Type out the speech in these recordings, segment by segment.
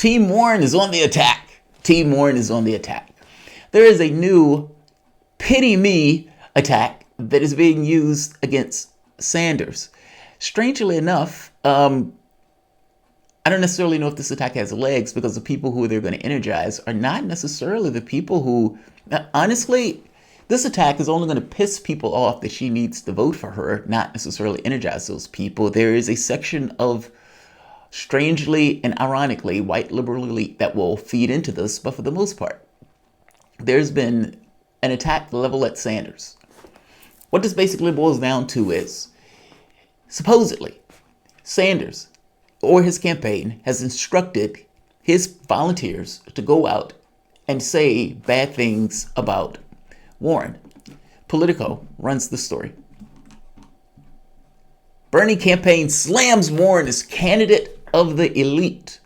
Team Warren is on the attack. Team Warren is on the attack. There is a new pity me attack that is being used against Sanders. Strangely enough, I don't necessarily know if this attack has legs, because the people who they're going to energize are not necessarily the people who, honestly, this attack is only going to piss people off that she needs to vote for her, not necessarily energize those people. There is a section of, strangely and ironically, white liberal elite that will feed into this, but for the most part, there's been an attack level at Sanders. What this basically boils down to is, supposedly, Sanders or his campaign has instructed his volunteers to go out and say bad things about Warren. Politico runs the story. Bernie campaign slams Warren as candidate of the elite.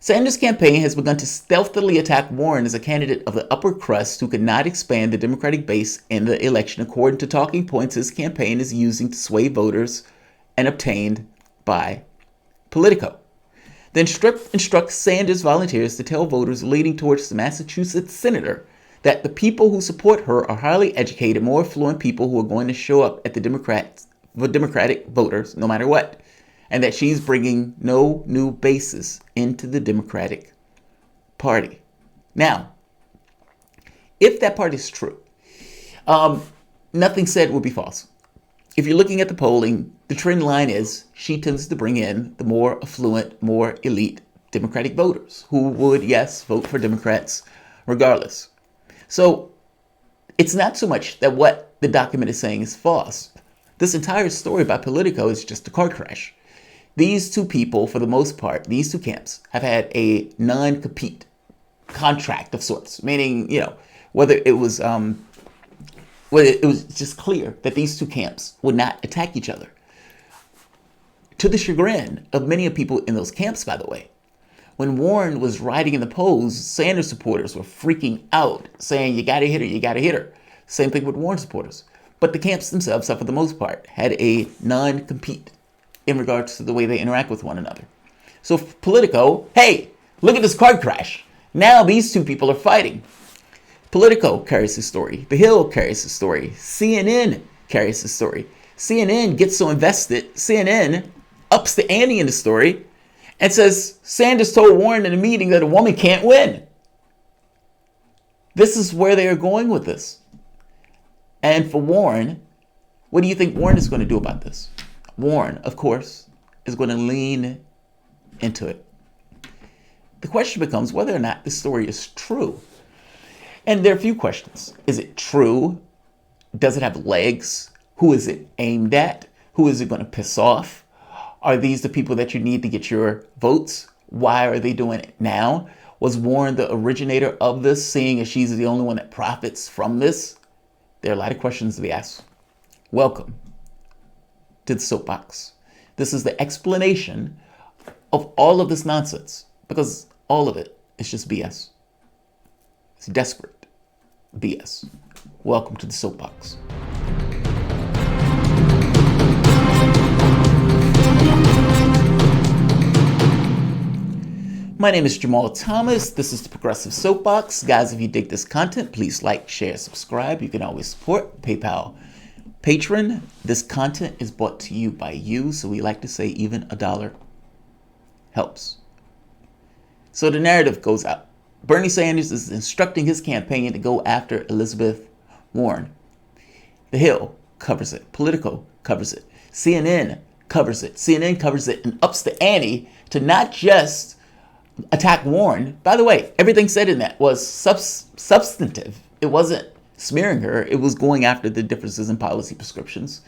Sanders' campaign has begun to stealthily attack Warren as a candidate of the upper crust who could not expand the Democratic base in the election, according to talking points his campaign is using to sway voters and obtained by Politico. The instructs Sanders volunteers to tell voters leading towards the Massachusetts senator that the people who support her are highly educated, more affluent people who are going to show up at the Democratic voters no matter what, and that she's bringing no new bases into the Democratic Party. Now, if that part is true, nothing said will be false. If you're looking at the polling, the trend line is she tends to bring in the more affluent, more elite Democratic voters who would, yes, vote for Democrats regardless. So it's not so much that what the document is saying is false. This entire story by Politico is just a car crash. These two people, for the most part, these two camps have had a non-compete contract of sorts, meaning, whether it was just clear that these two camps would not attack each other. To the chagrin of many of people in those camps, by the way. When Warren was riding in the polls, Sanders supporters were freaking out, saying, you gotta hit her, you gotta hit her. Same thing with Warren supporters. But the camps themselves, for the most part, had a non-compete in regards to the way they interact with one another. So Politico, hey, look at this car crash. Now these two people are fighting. Politico carries the story. The Hill carries the story. CNN carries the story. CNN gets so invested, CNN ups the ante in the story and says Sanders told Warren in a meeting that a woman can't win. This is where they are going with this. And for Warren, what do you think Warren is going to do about this? Warren, of course, is going to lean into it. The question becomes whether or not this story is true. And there are a few questions. Is it true? Does it have legs? Who is it aimed at? Who is it going to piss off? Are these the people that you need to get your votes? Why are they doing it now? Was Warren the originator of this, seeing as she's the only one that profits from this? There are a lot of questions to be asked. Welcome to the Soapbox. This is the explanation of all of this nonsense, because all of it is just BS. It's desperate BS. Welcome to the Soapbox. My name is Jamarl Thomas. This is the Progressive Soapbox. Guys, if you dig this content, please like, share, subscribe. You can always support PayPal, Patreon. This content is brought to you by you, so we like to say even $1 helps. So the narrative goes out. Bernie Sanders is instructing his campaign to go after Elizabeth Warren. The Hill covers it. Politico covers it. CNN covers it. CNN covers it and ups the ante to not just attack Warren. By the way, everything said in that was substantive. It wasn't smearing her. It was going after the differences in policy prescriptions.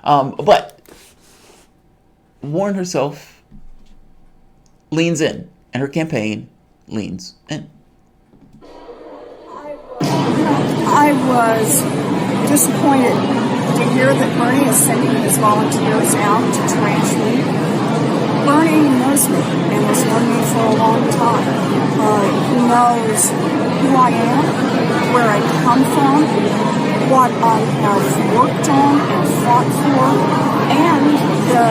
But Warren herself leans in, and her campaign leans in. I was disappointed to hear that Bernie is sending his volunteers out to trash me. Bernie knows me and has known me for a long time. He knows who I am, where I come from, what I have worked on and fought for, and the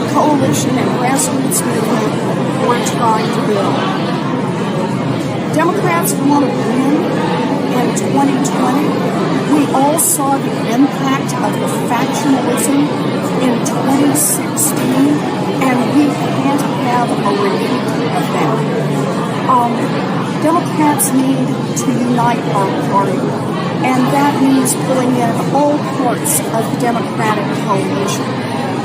coalition and grassroots movement where are trying to build. Democrats want to win in 2020. We all saw the impact of the factionalism in 2016, and we can't have a repeat of that. Democrats need to unite our party, and that means pulling in all parts of the Democratic coalition.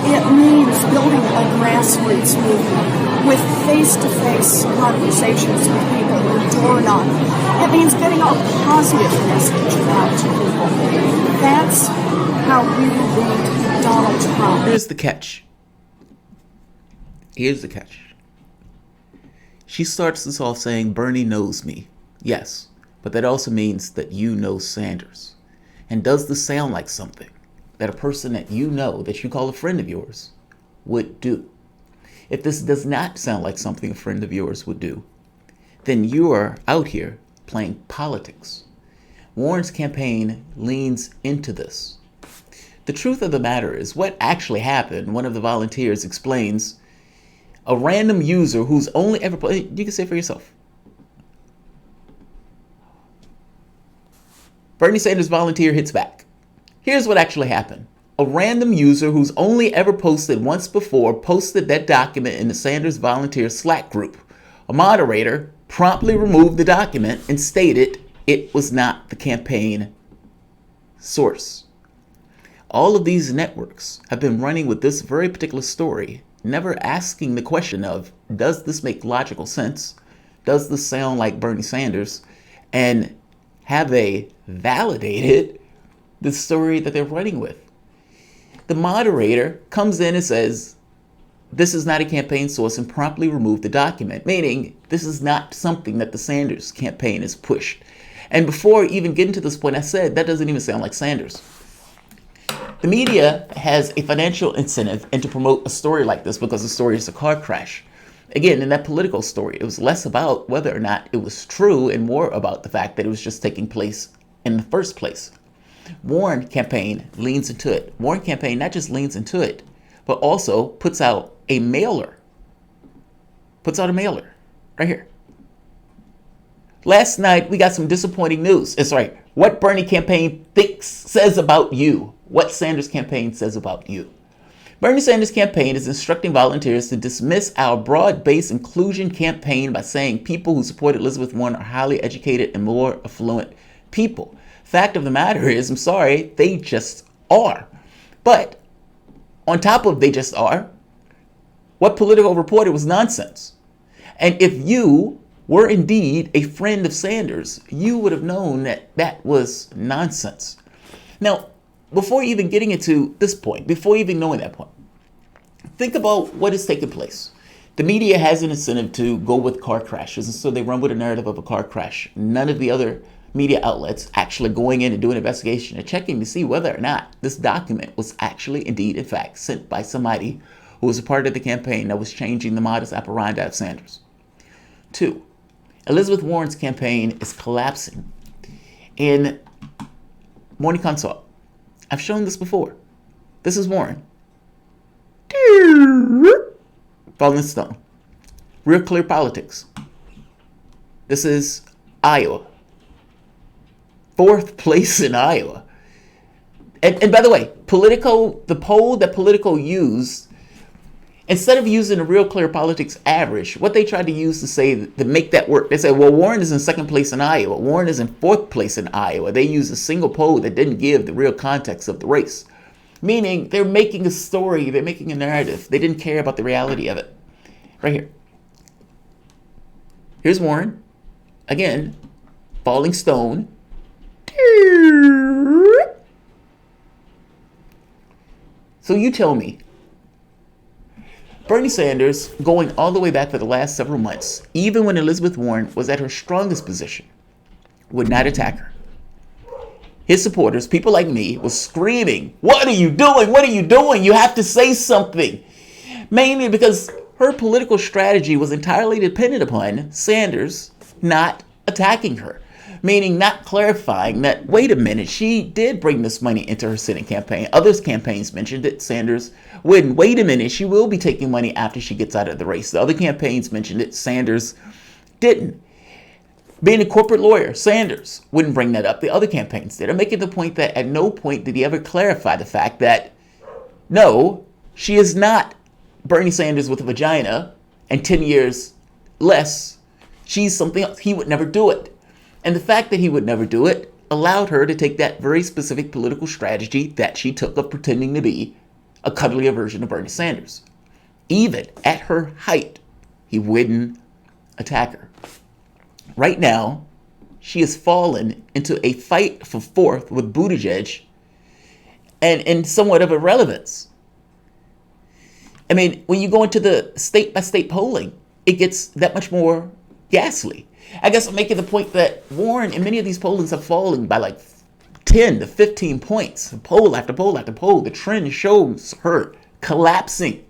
It means building a grassroots movement with face-to-face conversations with people who door knock. It means getting a positive message out to people. That's how we will beat Donald Trump. Here's the catch. Here's the catch. She starts this off saying, Bernie knows me. Yes, but that also means that you know Sanders. And does this sound like something that a person that you know, that you call a friend of yours, would do? If this does not sound like something a friend of yours would do, then you are out here playing politics. Warren's campaign leans into this. The truth of the matter is, what actually happened, one of the volunteers explains, a random user who's only ever, you can say it for yourself. Bernie Sanders volunteer hits back. Here's what actually happened. A random user who's only ever posted once before posted that document in the Sanders volunteer Slack group. A moderator promptly removed the document and stated it was not the campaign source. All of these networks have been running with this very particular story, never asking the question of, does this make logical sense? Does this sound like Bernie Sanders? And have they validated the story that they're running with? The moderator comes in and says, this is not a campaign source, and promptly remove the document, meaning this is not something that the Sanders campaign has pushed. And before even getting to this point, I said that doesn't even sound like Sanders. The media has a financial incentive and to promote a story like this because the story is a car crash. Again, in that political story, it was less about whether or not it was true and more about the fact that it was just taking place in the first place. Warren campaign leans into it. Warren campaign not just leans into it, but also puts out a mailer. Puts out a mailer right here. Last night, we got some disappointing news. It's right. What Bernie campaign says about you. What Sanders campaign says about you. Bernie Sanders campaign is instructing volunteers to dismiss our broad-based inclusion campaign by saying people who support Elizabeth Warren are highly educated and more affluent people. Fact of the matter is, I'm sorry, they just are. But on top of they just are, what Politico reported was nonsense. And if you were indeed a friend of Sanders, you would have known that that was nonsense. Now, before even getting into this point, before even knowing that point, think about what is taking place. The media has an incentive to go with car crashes, and so they run with a narrative of a car crash. None of the other media outlets actually going in and doing an investigation and checking to see whether or not this document was actually, indeed, in fact, sent by somebody who was a part of the campaign that was changing the modus operandi of Sanders. 2, Elizabeth Warren's campaign is collapsing. In Morning Consult, I've shown this before. This is Warren. Falling Stone. Real Clear Politics. This is Iowa. 4th place in Iowa. And by the way, Politico, the poll that Politico used, instead of using the Real Clear Politics average, what they tried to use to say, to make that work, they said, well, Warren is in 2nd place in Iowa. Warren is in 4th place in Iowa. They used a single poll that didn't give the real context of the race. Meaning they're making a story, they're making a narrative. They didn't care about the reality of it. Right here. Here's Warren. Again, Falling Stone. So you tell me, Bernie Sanders, going all the way back for the last several months, even when Elizabeth Warren was at her strongest position, would not attack her. His supporters, people like me, were screaming, what are you doing? What are you doing? You have to say something. Mainly because her political strategy was entirely dependent upon Sanders not attacking her. Meaning not clarifying that, wait a minute, she did bring this money into her Senate campaign. Others campaigns mentioned that Sanders wouldn't. Wait a minute, she will be taking money after she gets out of the race. The other campaigns mentioned it. Sanders didn't. Being a corporate lawyer, Sanders wouldn't bring that up. The other campaigns did. I'm making the point that at no point did he ever clarify the fact that, no, she is not Bernie Sanders with a vagina and 10 years less. She's something else. He would never do it. And the fact that he would never do it allowed her to take that very specific political strategy that she took of pretending to be a cuddlier version of Bernie Sanders. Even at her height, he wouldn't attack her. Right now, she has fallen into a fight for fourth with Buttigieg and somewhat of irrelevance. I mean, when you go into the state-by-state polling, it gets that much more ghastly. I guess I'm making the point that Warren and many of these pollings have fallen by like 10 to 15 points. Poll after poll after poll. The trend shows her collapsing.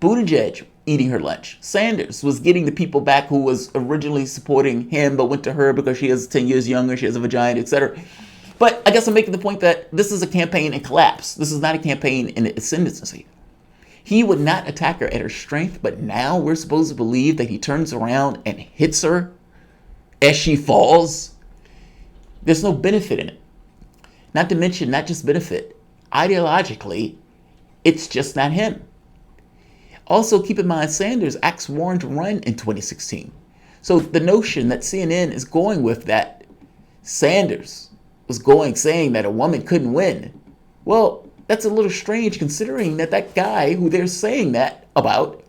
Buttigieg eating her lunch. Sanders was getting the people back who was originally supporting him but went to her because she is 10 years younger, she has a vagina, etc. But I guess I'm making the point that this is a campaign in collapse. This is not a campaign in ascendancy. He would not attack her at her strength, but now we're supposed to believe that he turns around and hits her as she falls. There's no benefit in it. Not to mention, not just benefit, ideologically, it's just not him. Also, keep in mind, Sanders asked Warren to run in 2016. So the notion that CNN is going with that Sanders was saying that a woman couldn't win, well, that's a little strange considering that that guy who they're saying that about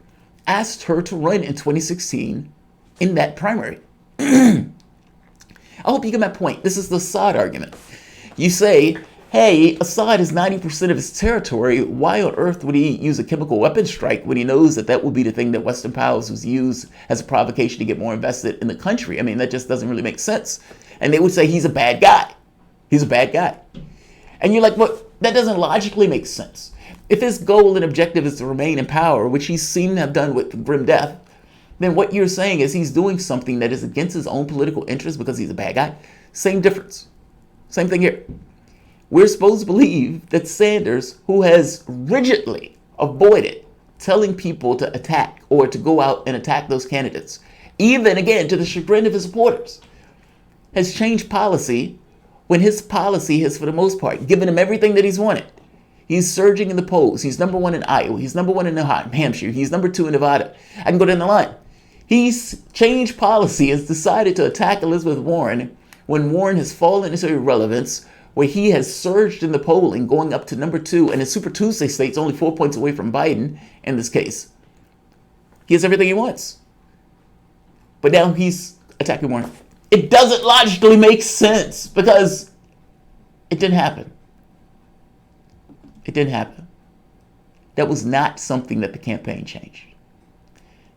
asked her to run in 2016 in that primary. I hope you get my point. This is the Assad argument. You say, hey, Assad is 90% of his territory. Why on earth would he use a chemical weapons strike when he knows that that would be the thing that Western powers was used as a provocation to get more invested in the country? I mean, that just doesn't really make sense. And they would say he's a bad guy. He's a bad guy. And you're like, well, that doesn't logically make sense. If his goal and objective is to remain in power, which he seemed to have done with grim death, then what you're saying is he's doing something that is against his own political interests because he's a bad guy. Same difference. Same thing here. We're supposed to believe that Sanders, who has rigidly avoided telling people to attack or to go out and attack those candidates, even again to the chagrin of his supporters, has changed policy when his policy has, for the most part, given him everything that he's wanted. He's surging in the polls. He's number one in Iowa. He's number one in New Hampshire. He's number two in Nevada. I can go down the line. He's changed policy, has decided to attack Elizabeth Warren when Warren has fallen into irrelevance, where he has surged in the polling, going up to number two, and in Super Tuesday states only 4 points away from Biden in this case. He has everything he wants. But now he's attacking Warren. It doesn't logically make sense because it didn't happen. It didn't happen. That was not something that the campaign changed.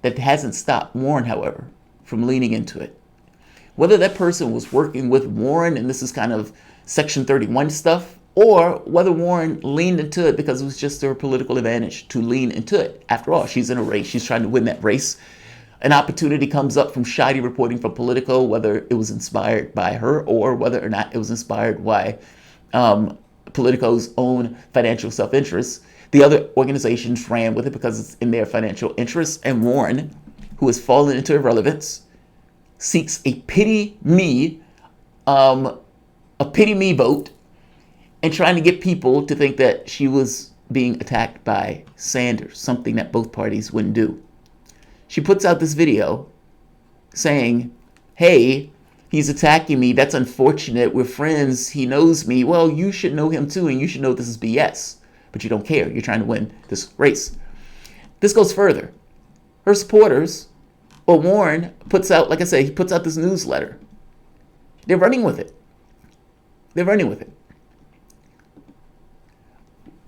That hasn't stopped Warren, however, from leaning into it. Whether that person was working with Warren, and this is kind of Section 31 stuff, or whether Warren leaned into it because it was just her political advantage to lean into it. After all, she's in a race. She's trying to win that race. An opportunity comes up from shoddy reporting from Politico, whether it was inspired by her or whether or not it was inspired by Politico's own financial self-interest. The other organizations ran with it because it's in their financial interests. And Warren, who has fallen into irrelevance, seeks a pity me vote and trying to get people to think that she was being attacked by Sanders, something that both parties wouldn't do. She puts out this video saying, hey, he's attacking me. That's unfortunate. We're friends. He knows me. Well, you should know him too, and you should know this is BS. But you don't care. You're trying to win this race. This goes further. Her supporters, or Warren, puts out, like I say, he puts out this newsletter. They're running with it. They're running with it.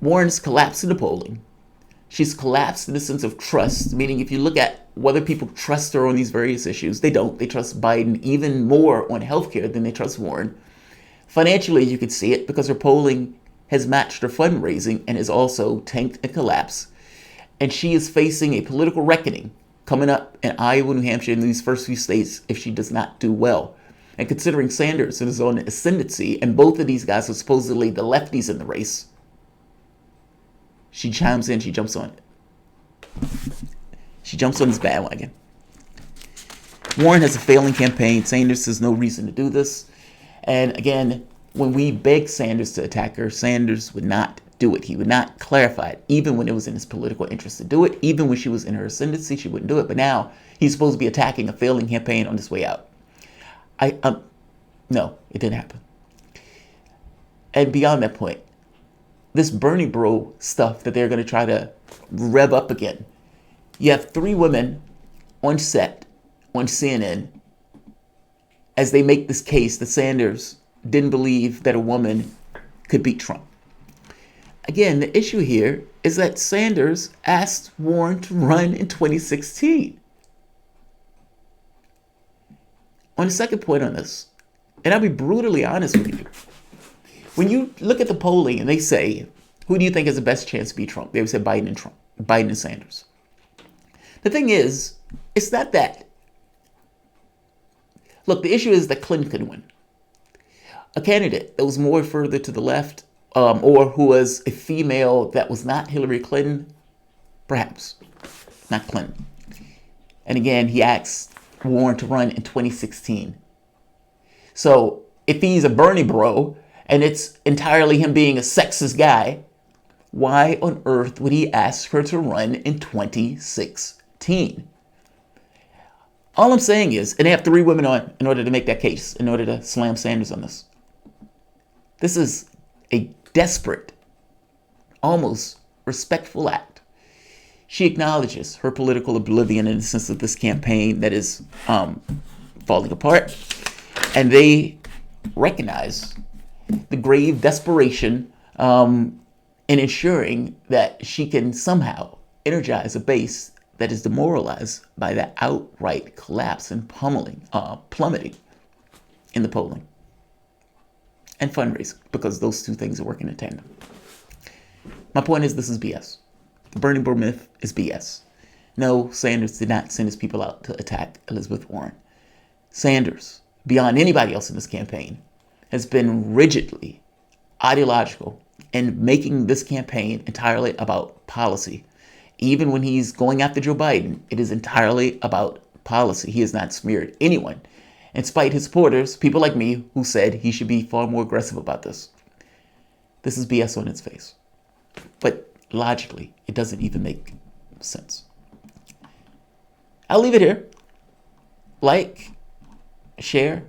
Warren's collapsed in the polling. She's collapsed in the sense of trust, meaning if you look at whether people trust her on these various issues, they don't. They trust Biden even more on healthcare than they trust Warren. Financially, you could see it because her polling has matched her fundraising and has also tanked and collapsed. And she is facing a political reckoning coming up in Iowa, New Hampshire, in these first few states if she does not do well. And considering Sanders is on the ascendancy, and both of these guys are supposedly the lefties in the race, she chimes in, she jumps on it. She jumps on this bandwagon. Warren has a failing campaign. Sanders has no reason to do this. And again, when we begged Sanders to attack her, Sanders would not do it. He would not clarify it, even when it was in his political interest to do it. Even when she was in her ascendancy, she wouldn't do it. But now he's supposed to be attacking a failing campaign on his way out. No, it didn't happen. And beyond that point, this Bernie bro stuff that they're going to try to rev up again. You have 3 women on set on CNN as they make this case that Sanders didn't believe that a woman could beat Trump. Again, the issue here is that Sanders asked Warren to run in 2016. On the second point on this, and I'll be brutally honest with you, when you look at the polling and they say, who do you think has the best chance to beat Trump? They would say Biden and Sanders. The thing is, it's not that. Look, the issue is that Clinton could win. A candidate that was more further to the left, or who was a female that was not Hillary Clinton, perhaps, not Clinton. And again, he asked Warren to run in 2016. So if he's a Bernie bro, and it's entirely him being a sexist guy, why on earth would he ask her to run in 2016? All I'm saying is, and they have 3 women on in order to make that case, in order to slam Sanders on this. This is a desperate, almost respectful act. She acknowledges her political oblivion in the sense of this campaign that is falling apart. And they recognize the grave desperation in ensuring that she can somehow energize a base that is demoralized by that outright collapse and plummeting in the polling and fundraising, because those 2 things are working in tandem. My point is, this is BS. The Bernie bro myth is BS. No, Sanders did not send his people out to attack Elizabeth Warren. Sanders, beyond anybody else in this campaign, has been rigidly ideological and making this campaign entirely about policy. Even when he's going after Joe Biden, it is entirely about policy. He has not smeared anyone, in spite his supporters, people like me, who said he should be far more aggressive about this. This is BS on its face. But logically, it doesn't even make sense. I'll leave it here. Like, share,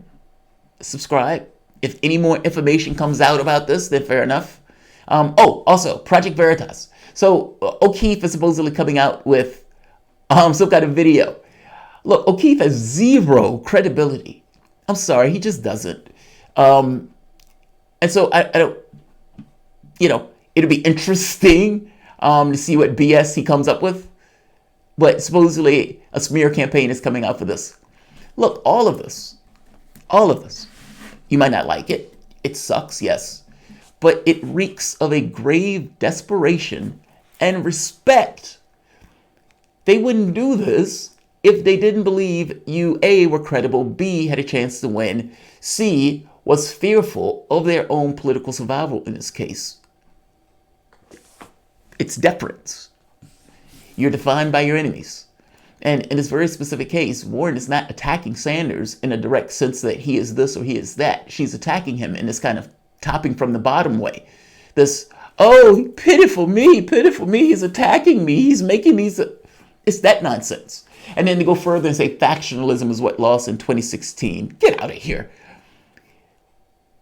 subscribe. If any more information comes out about this, then fair enough. Also, Project Veritas. So O'Keefe is supposedly coming out with some kind of video. Look, O'Keefe has 0 credibility. I'm sorry, he just doesn't. And so I don't, it'll be interesting to see what BS he comes up with. But supposedly a smear campaign is coming out for this. Look, all of this, you might not like it. It sucks, yes. But it reeks of a grave desperation and respect. They wouldn't do this if they didn't believe you, A, were credible, B, had a chance to win, C, was fearful of their own political survival in this case. It's deference. You're defined by your enemies. And in this very specific case, Warren is not attacking Sanders in a direct sense that he is this or he is that. She's attacking him in this kind of topping from the bottom way. This, oh, pitiful me, he's attacking me, he's making me... It's that nonsense. And then to go further and say factionalism is what lost in 2016. Get out of here.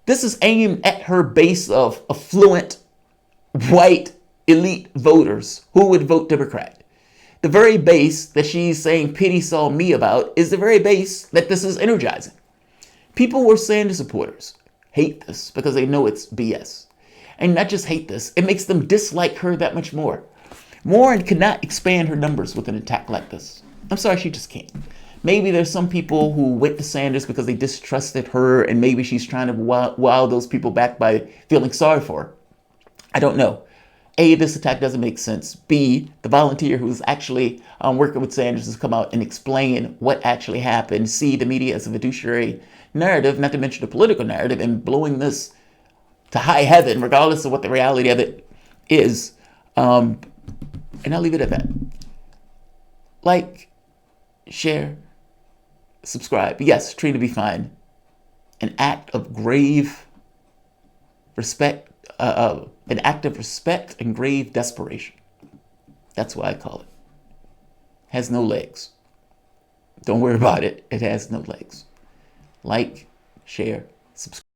This is aimed at her base of affluent, white, elite voters who would vote Democrat. The very base that she's saying pity saw me about is the very base that this is energizing. People who are Sanders supporters hate this because they know it's BS. And not just hate this, it makes them dislike her that much more. Warren cannot expand her numbers with an attack like this. I'm sorry, she just can't. Maybe there's some people who went to Sanders because they distrusted her, and maybe she's trying to wow those people back by feeling sorry for her. I don't know. A, this attack doesn't make sense. B, the volunteer who's actually working with Sanders has come out and explain what actually happened. C, the media has a fiduciary narrative, not to mention the political narrative, and blowing this to high heaven, regardless of what the reality of it is. And I'll leave it at that. Like, share, subscribe. Yes, Trina be fine. An act of grave respect, an act of respect and grave desperation. That's what I call it. Has no legs. Don't worry about it. It has no legs. Like, share, subscribe.